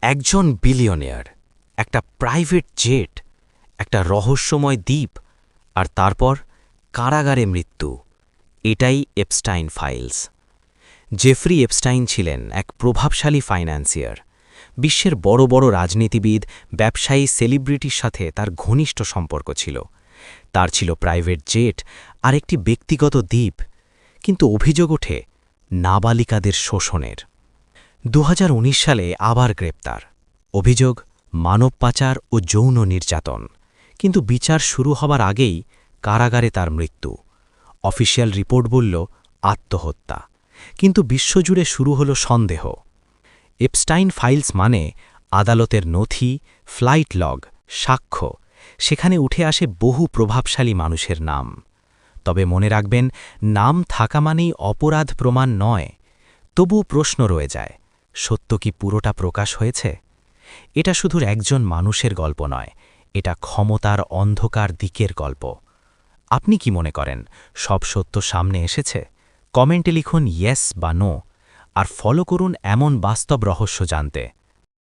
একজন বিলিয়নিয়ার, একটা private jet, একটা রহস্যময় দ্বীপ, আর তারপর কারাগারে মৃত্যু। এটাই এপস্টাইন ফাইলস। জেফ্রি এপস্টাইন ছিলেন এক প্রভাবশালী ফাইন্যান্সিয়ার। বিশ্বের বড় বড় রাজনীতিবিদ, ব্যবসায়ী, সেলিব্রিটির সাথে তার ঘনিষ্ঠ সম্পর্ক ছিল। তার ছিল প্রাইভেট জেট আর একটি ব্যক্তিগত দ্বীপ। কিন্তু অভিযোগ ওঠে নাবালিকাদের শোষণের। ২০১৯ সালে আবার গ্রেপ্তার। অভিযোগ মানব পাচার ও যৌন নির্যাতন। কিন্তু বিচার শুরু হবার আগেই কারাগারে তার মৃত্যু। অফিসিয়াল রিপোর্ট বলল আত্মহত্যা। কিন্তু বিশ্বজুড়ে শুরু হল সন্দেহ। এপস্টাইন ফাইলস মানে আদালতের নথি, ফ্লাইট লগ, সাক্ষ্য। সেখানে উঠে আসে বহু প্রভাবশালী মানুষের নাম। তবে মনে রাখবেন, নাম থাকা মানেই অপরাধ প্রমাণ নয়। তবুও প্রশ্ন রয়ে যায়, সত্য কি পুরোটা প্রকাশ হয়েছে? এটা শুধু একজন মানুষের গল্প নয়, এটা ক্ষমতার অন্ধকার দিকের গল্প। আপনি কি মনে করেন, সব সত্য সামনে এসেছে? কমেন্টে লিখুন ইয়েস বা নো, আর ফলো করুন এমন বাস্তব রহস্য জানতে।